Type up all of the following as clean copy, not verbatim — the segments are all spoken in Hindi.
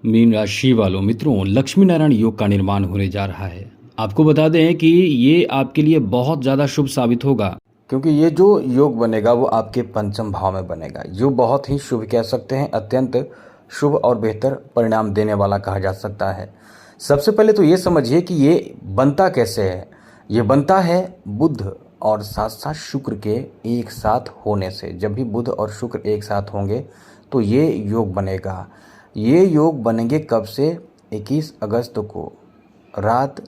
मीन राशि वालों मित्रों, लक्ष्मी नारायण योग का निर्माण होने जा रहा है। आपको बता दें कि ये आपके लिए बहुत ज़्यादा शुभ साबित होगा, क्योंकि ये जो योग बनेगा वो आपके पंचम भाव में बनेगा। जो बहुत ही शुभ कह सकते हैं, अत्यंत शुभ और बेहतर परिणाम देने वाला कहा जा सकता है। सबसे पहले तो ये समझिए कि ये बनता कैसे है। ये बनता है बुध और साथ साथ शुक्र के एक साथ होने से। जब भी बुध और शुक्र एक साथ होंगे तो ये योग बनेगा। ये योग बनेंगे कब से? 21 अगस्त को रात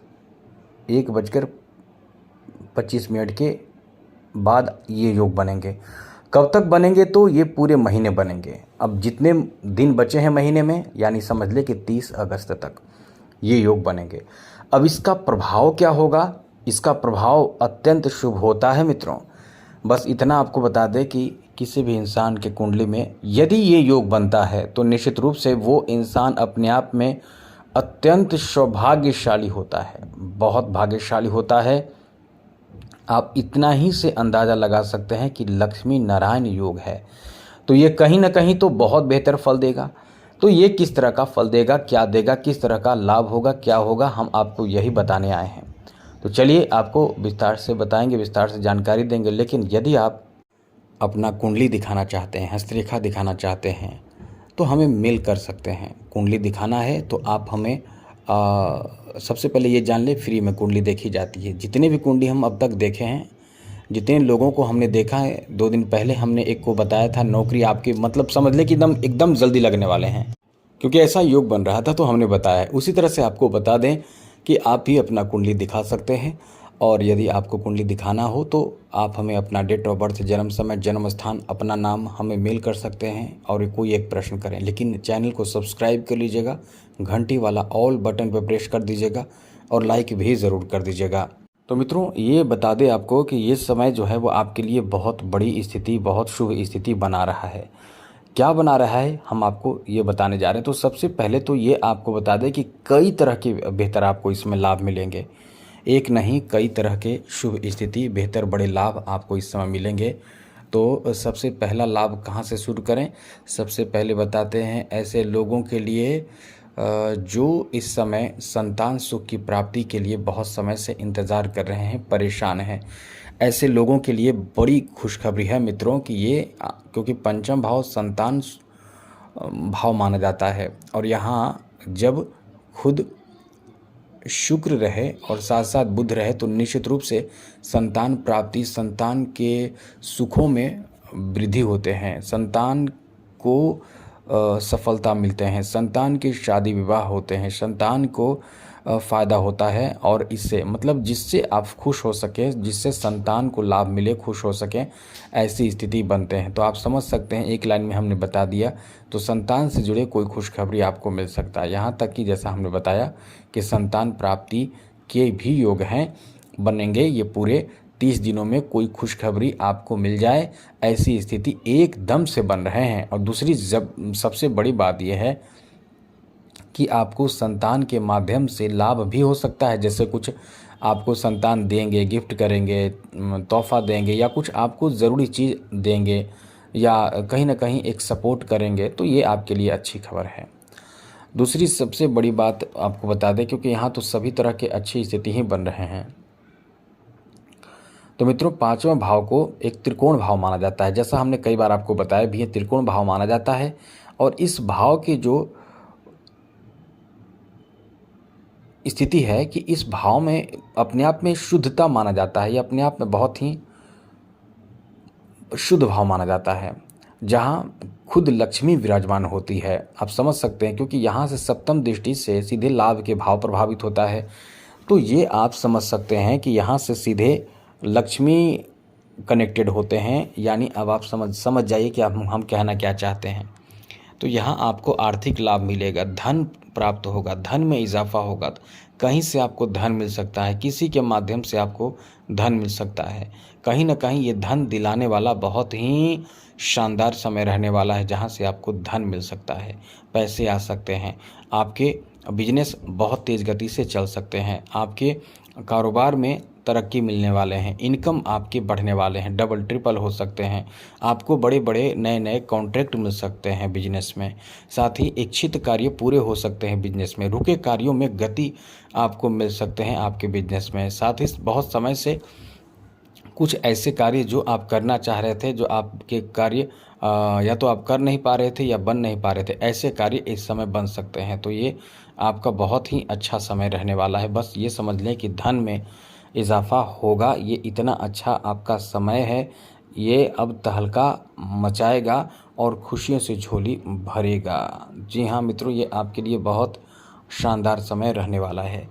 1:25 के बाद ये योग बनेंगे। कब तक बनेंगे? तो ये पूरे महीने बनेंगे। अब जितने दिन बचे हैं महीने में, यानी समझ ले कि 30 अगस्त तक ये योग बनेंगे। अब इसका प्रभाव क्या होगा? इसका प्रभाव अत्यंत शुभ होता है मित्रों। बस इतना आपको बता दें कि किसी भी इंसान के कुंडली में यदि ये योग बनता है तो निश्चित रूप से वो इंसान अपने आप में अत्यंत सौभाग्यशाली होता है, बहुत भाग्यशाली होता है। आप इतना ही से अंदाज़ा लगा सकते हैं कि लक्ष्मी नारायण योग है, तो ये कहीं ना कहीं तो बहुत बेहतर फल देगा। तो ये किस तरह का फल देगा, क्या देगा, किस तरह का लाभ होगा, क्या होगा, हम आपको यही बताने आए हैं। तो चलिए आपको विस्तार से बताएंगे, विस्तार से जानकारी देंगे। लेकिन यदि आप अपना कुंडली दिखाना चाहते हैं, हस्तरेखा दिखाना चाहते हैं, तो हमें मेल कर सकते हैं। कुंडली दिखाना है तो आप हमें सबसे पहले ये जान लें, फ्री में कुंडली देखी जाती है। जितने भी कुंडली हम अब तक देखे हैं, जितने लोगों को हमने देखा है, 2 दिन पहले हमने एक को बताया था नौकरी आपकी, मतलब समझ ले कि एकदम जल्दी लगने वाले हैं, क्योंकि ऐसा योग बन रहा था तो हमने बताया है। उसी तरह से आपको बता दें कि आप भी अपना कुंडली दिखा सकते हैं। और यदि आपको कुंडली दिखाना हो तो आप हमें अपना डेट ऑफ बर्थ, जन्म समय, जन्म स्थान, अपना नाम हमें मेल कर सकते हैं और कोई एक प्रश्न करें। लेकिन चैनल को सब्सक्राइब कर लीजिएगा, घंटी वाला ऑल बटन पर प्रेस कर दीजिएगा और लाइक भी ज़रूर कर दीजिएगा। तो मित्रों, ये बता दें आपको कि ये समय जो है वो आपके लिए बहुत बड़ी स्थिति, बहुत शुभ स्थिति बना रहा है। क्या बना रहा है हम आपको ये बताने जा रहे हैं। तो सबसे पहले तो ये आपको बता दें कि कई तरह के बेहतर आपको इसमें लाभ मिलेंगे। एक नहीं, कई तरह के शुभ स्थिति, बेहतर बड़े लाभ आपको इस समय मिलेंगे। तो सबसे पहला लाभ कहाँ से शुरू करें? सबसे पहले बताते हैं ऐसे लोगों के लिए जो इस समय संतान सुख की प्राप्ति के लिए बहुत समय से इंतज़ार कर रहे हैं, परेशान हैं। ऐसे लोगों के लिए बड़ी खुशखबरी है मित्रों कि ये क्योंकि पंचम भाव संतान भाव माना जाता है, और यहाँ जब खुद शुक्र रहे और साथ साथ बुध रहे तो निश्चित रूप से संतान प्राप्ति, संतान के सुखों में वृद्धि होते हैं, संतान को सफलता मिलते हैं, संतान की शादी विवाह होते हैं, संतान को फ़ायदा होता है। और इससे मतलब जिससे आप खुश हो सकें, जिससे संतान को लाभ मिले, खुश हो सकें, ऐसी स्थिति बनते हैं। तो आप समझ सकते हैं, एक लाइन में हमने बता दिया। तो संतान से जुड़े कोई खुशखबरी आपको मिल सकता है। यहाँ तक कि जैसा हमने बताया कि संतान प्राप्ति के भी योग हैं, बनेंगे। ये पूरे 30 दिनों में कोई खुशखबरी आपको मिल जाए, ऐसी स्थिति एकदम से बन रहे हैं। और दूसरी सबसे बड़ी बात यह है कि आपको संतान के माध्यम से लाभ भी हो सकता है। जैसे कुछ आपको संतान देंगे, गिफ्ट करेंगे, तोहफा देंगे, या कुछ आपको ज़रूरी चीज़ देंगे, या कहीं ना कहीं एक सपोर्ट करेंगे। तो ये आपके लिए अच्छी खबर है। दूसरी सबसे बड़ी बात आपको बता दें, क्योंकि यहाँ तो सभी तरह के अच्छी स्थिति ही बन रहे हैं। तो मित्रों, 5वां भाव को एक त्रिकोण भाव माना जाता है। जैसा हमने कई बार आपको बताया भी है, त्रिकोण भाव माना जाता है। और इस भाव की जो स्थिति है कि इस भाव में अपने आप में शुद्धता माना जाता है, ये अपने आप में बहुत ही शुद्ध भाव माना जाता है, जहाँ खुद लक्ष्मी विराजमान होती है। आप समझ सकते हैं, क्योंकि यहाँ से सप्तम दृष्टि से सीधे लाभ के भाव प्रभावित होता है। तो ये आप समझ सकते हैं कि यहाँ से सीधे लक्ष्मी कनेक्टेड होते हैं। यानी अब आप समझ जाइए कि हम कहना क्या चाहते हैं। तो यहाँ आपको आर्थिक लाभ मिलेगा, धन प्राप्त होगा, धन में इजाफा होगा। कहीं से आपको धन मिल सकता है, किसी के माध्यम से आपको धन मिल सकता है। कहीं ना कहीं ये धन दिलाने वाला बहुत ही शानदार समय रहने वाला है, जहाँ से आपको धन मिल सकता है, पैसे आ सकते हैं। आपके बिजनेस बहुत तेज़ गति से चल सकते हैं, आपके कारोबार में तरक्की मिलने वाले हैं, इनकम आपके बढ़ने वाले हैं, डबल ट्रिपल हो सकते हैं। आपको बड़े बड़े नए नए कॉन्ट्रैक्ट मिल सकते हैं बिजनेस में। साथ ही इच्छित कार्य पूरे हो सकते हैं बिजनेस में। रुके कार्यों में गति आपको मिल सकते हैं आपके बिजनेस में। साथ ही बहुत समय से कुछ ऐसे कार्य जो आप करना चाह रहे थे, जो आपके कार्य या तो आप कर नहीं पा रहे थे या बन नहीं पा रहे थे, ऐसे कार्य इस समय बन सकते हैं। तो ये आपका बहुत ही अच्छा समय रहने वाला है। बस ये समझ लें कि धन में इजाफा होगा। ये इतना अच्छा आपका समय है, ये अब तहलका मचाएगा और खुशियों से झोली भरेगा। जी हाँ मित्रों, ये आपके लिए बहुत शानदार समय रहने वाला है।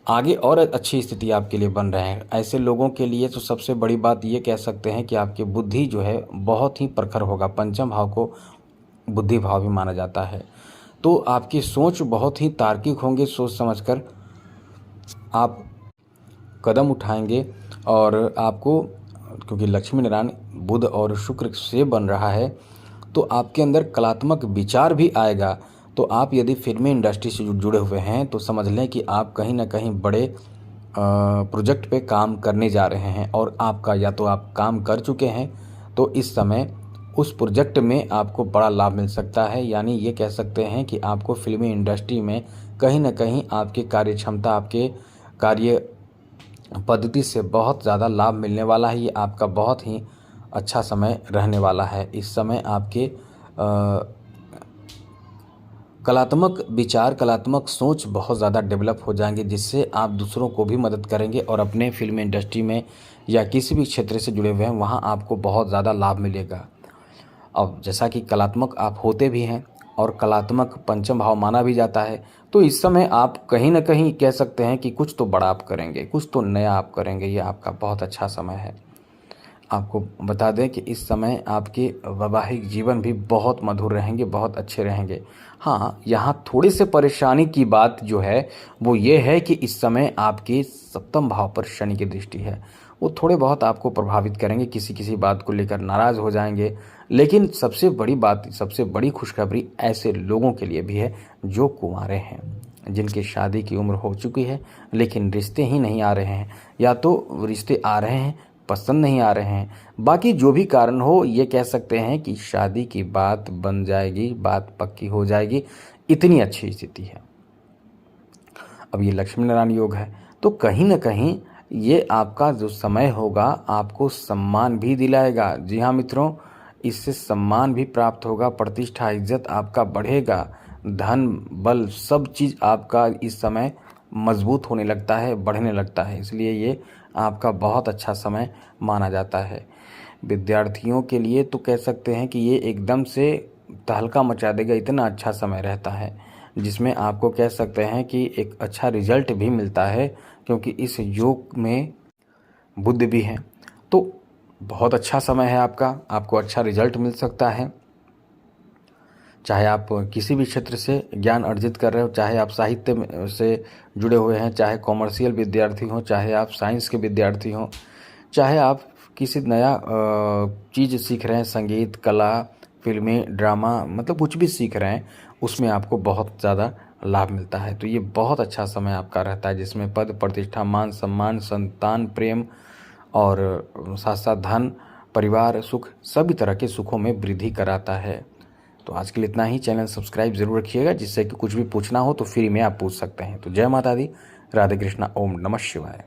आगे और अच्छी स्थिति आपके लिए बन रहे हैं। ऐसे लोगों के लिए तो सबसे बड़ी बात ये कह सकते हैं कि आपकी बुद्धि जो है बहुत ही प्रखर होगा। पंचम भाव को बुद्धि भाव भी माना जाता है। तो आपकी सोच बहुत ही तार्किक होंगे। सोच समझकर आप कदम उठाएंगे और आपको, क्योंकि लक्ष्मी नारायण बुध और शुक्र से बन रहा है, तो आपके अंदर कलात्मक विचार भी आएगा। तो आप यदि फिल्मी इंडस्ट्री से जुड़े हुए हैं तो समझ लें कि आप कहीं ना कहीं बड़े प्रोजेक्ट पे काम करने जा रहे हैं, और आपका या तो आप काम कर चुके हैं तो इस समय उस प्रोजेक्ट में आपको बड़ा लाभ मिल सकता है। यानी ये कह सकते हैं कि आपको फिल्मी इंडस्ट्री में कहीं ना कहीं आपकी कार्य क्षमता, आपके कार्य पद्धति से बहुत ज़्यादा लाभ मिलने वाला है। ये आपका बहुत ही अच्छा समय रहने वाला है। इस समय आपके कलात्मक विचार, कलात्मक सोच बहुत ज़्यादा डेवलप हो जाएंगे, जिससे आप दूसरों को भी मदद करेंगे और अपने फिल्म इंडस्ट्री में या किसी भी क्षेत्र से जुड़े हुए हैं वहाँ आपको बहुत ज़्यादा लाभ मिलेगा। अब जैसा कि कलात्मक आप होते भी हैं और कलात्मक पंचम भाव माना भी जाता है, तो इस समय आप कहीं ना कहीं कह सकते हैं कि कुछ तो बड़ा आप करेंगे, कुछ तो नया आप करेंगे। ये आपका बहुत अच्छा समय है। आपको बता दें कि इस समय आपके वैवाहिक जीवन भी बहुत मधुर रहेंगे, बहुत अच्छे रहेंगे। हाँ, यहाँ थोड़ी से परेशानी की बात जो है वो ये है कि इस समय आपके सप्तम भाव पर शनि की दृष्टि है। वो थोड़े बहुत आपको प्रभावित करेंगे, किसी किसी बात को लेकर नाराज़ हो जाएंगे। लेकिन सबसे बड़ी बात, सबसे बड़ी खुशखबरी ऐसे लोगों के लिए भी है जो कुंवारे हैं, जिनकी शादी की उम्र हो चुकी है लेकिन रिश्ते ही नहीं आ रहे हैं, या तो रिश्ते आ रहे हैं पसंद नहीं आ रहे हैं। बाकी जो भी कारण हो, ये कह सकते हैं कि शादी की बात बन जाएगी, बात पक्की हो जाएगी। इतनी अच्छी स्थिति है। अब ये लक्ष्मी नारायण योग है, तो कहीं ना कहीं ये आपका जो समय होगा आपको सम्मान भी दिलाएगा। जी हाँ मित्रों, इससे सम्मान भी प्राप्त होगा, प्रतिष्ठा इज्जत आपका बढ़ेगा, धन बल सब चीज़ आपका इस समय मजबूत होने लगता है, बढ़ने लगता है। इसलिए ये आपका बहुत अच्छा समय माना जाता है। विद्यार्थियों के लिए तो कह सकते हैं कि ये एकदम से तहलका मचा देगा, इतना अच्छा समय रहता है, जिसमें आपको कह सकते हैं कि एक अच्छा रिजल्ट भी मिलता है, क्योंकि इस योग में बुध भी है। तो बहुत अच्छा समय है आपका, आपको अच्छा रिजल्ट मिल सकता है। चाहे आप किसी भी क्षेत्र से ज्ञान अर्जित कर रहे हो, चाहे आप साहित्य से जुड़े हुए हैं, चाहे कॉमर्शियल विद्यार्थी हो, चाहे आप साइंस के विद्यार्थी हों, चाहे आप किसी नया चीज़ सीख रहे हैं, संगीत, कला, फिल्में, ड्रामा, मतलब कुछ भी सीख रहे हैं, उसमें आपको बहुत ज़्यादा लाभ मिलता है। तो ये बहुत अच्छा समय आपका रहता है, जिसमें पद प्रतिष्ठा, मान सम्मान, संतान, प्रेम और साथ साथ धन, परिवार सुख, सभी तरह के सुखों में वृद्धि कराता है। तो आज के लिए इतना ही। चैनल सब्सक्राइब जरूर रखिएगा, जिससे कि कुछ भी पूछना हो तो फ्री में आप पूछ सकते हैं। तो जय माता दी, राधे कृष्णा, ओम नमः शिवाय।